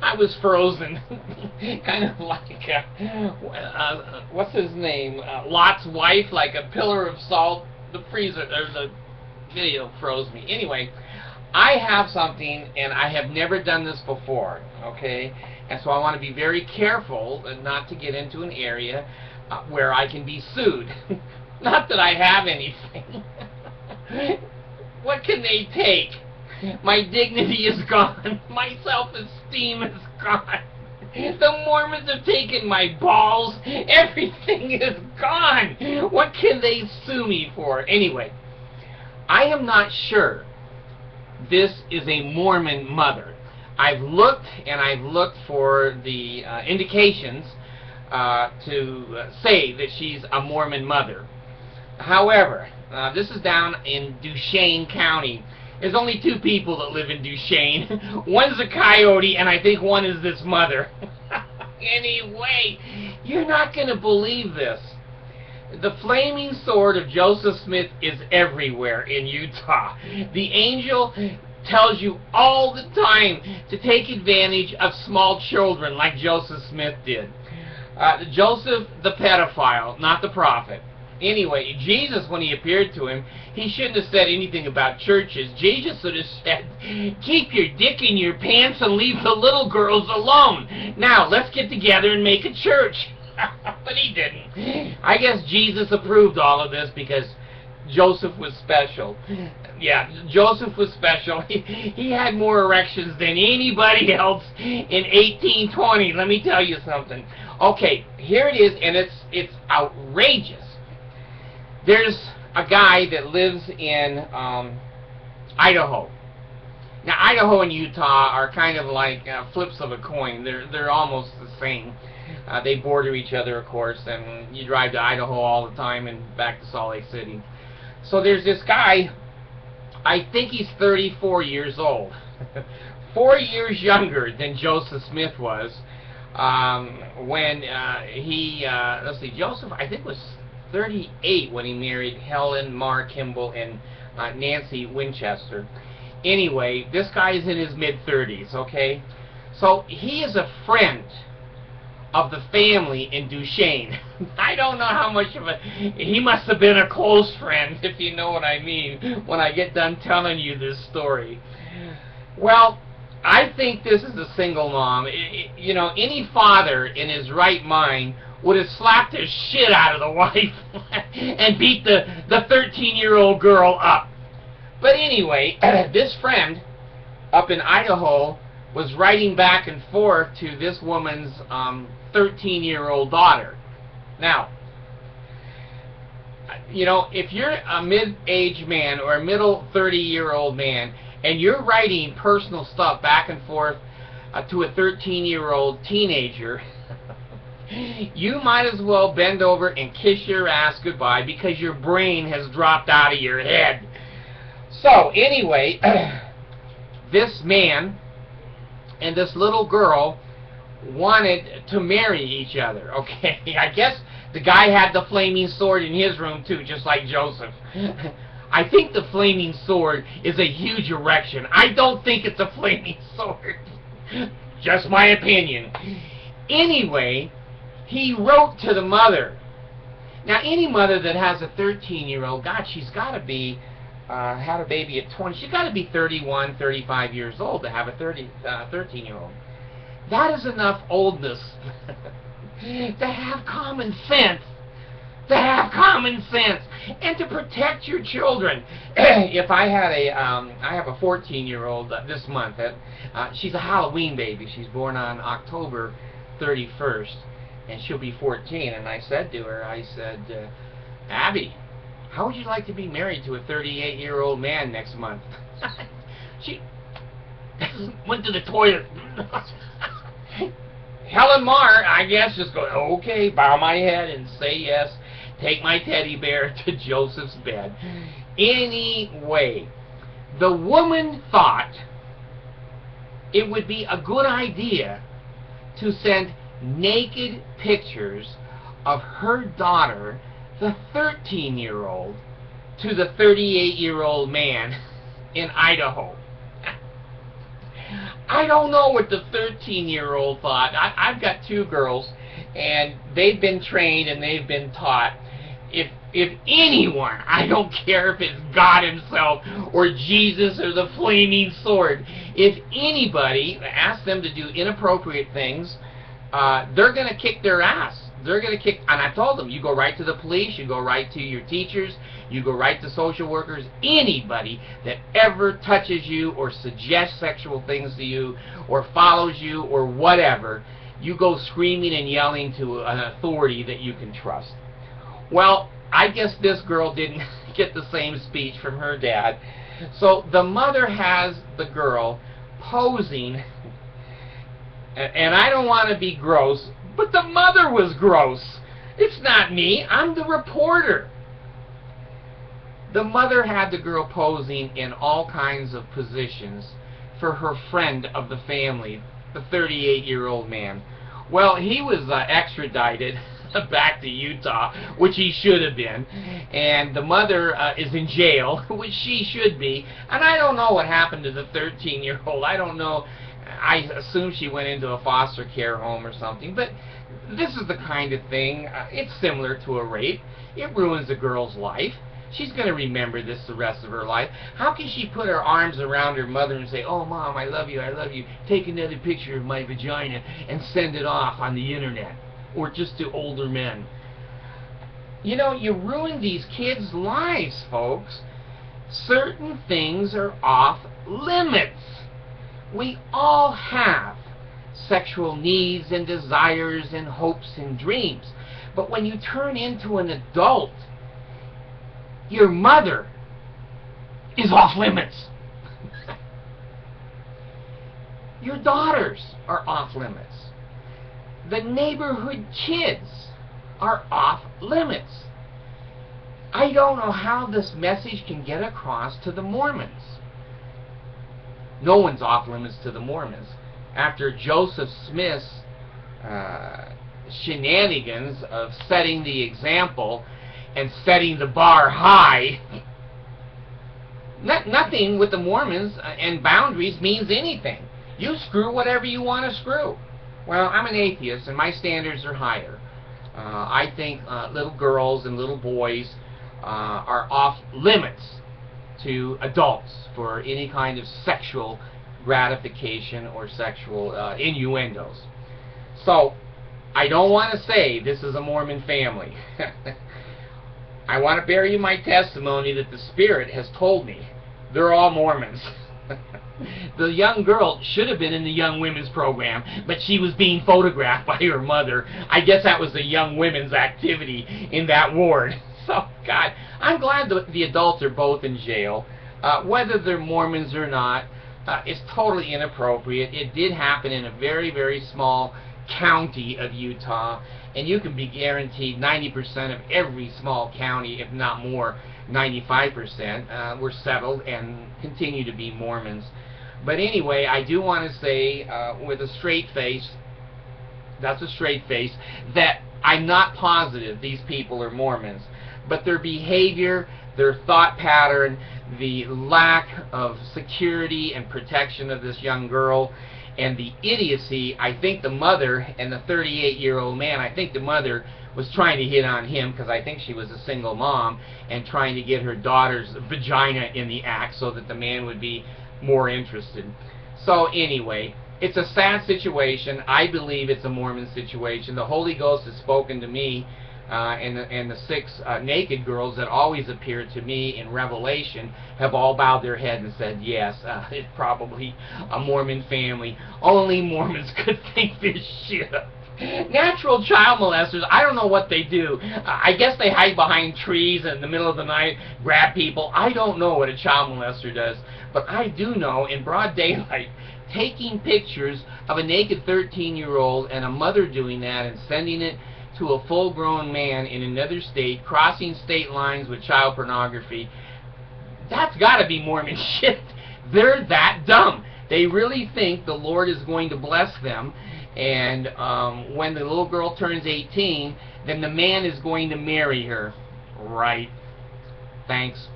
I was frozen, kind of like what's his name? Lot's wife, like a pillar of salt. The freezer, or the video froze me. Anyway, I have something, and I have never done this before. Okay, and so I want to be very careful not to get into an area where I can be sued. Not that I have anything. What can they take? My dignity is gone. My self-esteem is gone. The Mormons have taken my balls. Everything is gone. What can they sue me for? Anyway, I am not sure this is a Mormon mother. I've looked and I've looked for the indications to say that she's a Mormon mother. However, this is down in Dushane County. There's only 2 people that live in Dushane. One's a coyote, and I think one is this mother. Anyway, you're not going to believe this. The flaming sword of Joseph Smith is everywhere in Utah. The angel tells you all the time to take advantage of small children like Joseph Smith did. Joseph the pedophile, not the prophet. Anyway, Jesus, when he appeared to him, he shouldn't have said anything about churches. Jesus should have said, keep your dick in your pants and leave the little girls alone. Now, let's get together and make a church. But he didn't. I guess Jesus approved all of this because Joseph was special. Yeah, Joseph was special. He had more erections than anybody else in 1820. Let me tell you something. Okay, here it is, and it's outrageous. There's a guy that lives in Idaho. Now, Idaho and Utah are kind of like flips of a coin. They're almost the same. They border each other, of course, and you drive to Idaho all the time and back to Salt Lake City. So there's this guy, I think he's 34 years old. 4 years younger than Joseph Smith was when let's see, Joseph, I think, was 38 when he married Helen Mar Kimball and Nancy Winchester. Anyway, this guy is in his mid-30s, okay? So he is a friend of the family in Dushane. I don't know how much of he must have been a close friend, if you know what I mean, when I get done telling you this story. Well, I think this is a single mom. You know, any father in his right mind would have slapped the shit out of the wife and beat the 13-year-old girl up. But anyway, this friend up in Idaho was writing back and forth to this woman's 13-year-old daughter. Now, you know, if you're a mid-aged man or a middle 30-year-old man and you're writing personal stuff back and forth to a 13-year-old teenager, you might as well bend over and kiss your ass goodbye because your brain has dropped out of your head. So, anyway, this man and this little girl wanted to marry each other, okay? I guess the guy had the flaming sword in his room too, just like Joseph. I think the flaming sword is a huge erection. I don't think it's a flaming sword. Just my opinion. Anyway, he wrote to the mother. Now, any mother that has a 13-year-old, God, she's got to be, had a baby at 20. She's got to be 31, 35 years old to have a 13-year-old. That is enough oldness to have common sense. To have common sense. And to protect your children. If I had I have a 14-year-old this month. She's a Halloween baby. She's born on October 31st. And she'll be 14, and I said to her, I said, Abby, how would you like to be married to a 38-year-old man next month? She went to the toilet. Helen Mar, I guess, just go, okay, bow my head and say yes, take my teddy bear to Joseph's bed. Anyway, the woman thought it would be a good idea to send naked pictures of her daughter, the 13-year-old, to the 38-year-old man in Idaho. I don't know what the 13-year-old thought. I've got 2 girls, and they've been trained and they've been taught. If anyone, I don't care if it's God himself or Jesus or the flaming sword, if anybody asks them to do inappropriate things, they're going to kick their ass. They're going to kick, and I told them, you go right to the police, you go right to your teachers, you go right to social workers. Anybody that ever touches you or suggests sexual things to you or follows you or whatever, you go screaming and yelling to an authority that you can trust. Well, I guess this girl didn't get the same speech from her dad. So the mother has the girl posing, and I don't want to be gross, but the mother was gross. It's not me, I'm the reporter. The mother had the girl posing in all kinds of positions for her friend of the family, the 38-year-old man. Well, he was extradited back to Utah, which he should have been, and the mother is in jail, which she should be, and I don't know what happened to the 13-year-old. I don't know. I assume she went into a foster care home or something, but this is the kind of thing, it's similar to a rape. It ruins a girl's life. She's going to remember this the rest of her life. How can she put her arms around her mother and say, "Oh, Mom, I love you, take another picture of my vagina," and send it off on the internet, or just to older men? You know, you ruin these kids' lives, folks. Certain things are off limits. We all have sexual needs and desires and hopes and dreams. But when you turn into an adult, your mother is off limits. Your daughters are off limits. The neighborhood kids are off limits. I don't know how this message can get across to the Mormons. No one's off limits to the Mormons. After Joseph Smith's shenanigans of setting the example and setting the bar high, nothing with the Mormons and boundaries means anything. You screw whatever you want to screw. Well, I'm an atheist and my standards are higher. I think little girls and little boys are off limits to adults for any kind of sexual gratification or sexual innuendos. So, I don't want to say this is a Mormon family. I want to bear you my testimony that the Spirit has told me they're all Mormons. The young girl should have been in the young women's program, but she was being photographed by her mother. I guess that was the young women's activity in that ward. So, God, I'm glad the adults are both in jail. Whether they're Mormons or not, it's totally inappropriate. It did happen in a very, very small county of Utah, and you can be guaranteed 90% of every small county, if not more, 95%, were settled and continue to be Mormons. But anyway, I do want to say with a straight face, that's a straight face, that I'm not positive these people are Mormons. But their behavior, their thought pattern, the lack of security and protection of this young girl, and the idiocy, I think the mother and the 38-year-old man, I think the mother was trying to hit on him because I think she was a single mom and trying to get her daughter's vagina in the act so that the man would be more interested. So anyway, it's a sad situation. I believe it's a Mormon situation. The Holy Ghost has spoken to me, and the 6 naked girls that always appear to me in Revelation have all bowed their head and said, yes, it's probably a Mormon family. Only Mormons could think this shit up. Natural child molesters, I don't know what they do. I guess they hide behind trees in the middle of the night, grab people. I don't know what a child molester does. But I do know, in broad daylight, taking pictures of a naked 13-year-old and a mother doing that and sending it to a full-grown man in another state, crossing state lines with child pornography, that's got to be Mormon shit. They're that dumb. They really think the Lord is going to bless them, and when the little girl turns 18, then the man is going to marry her. Right. Thanks.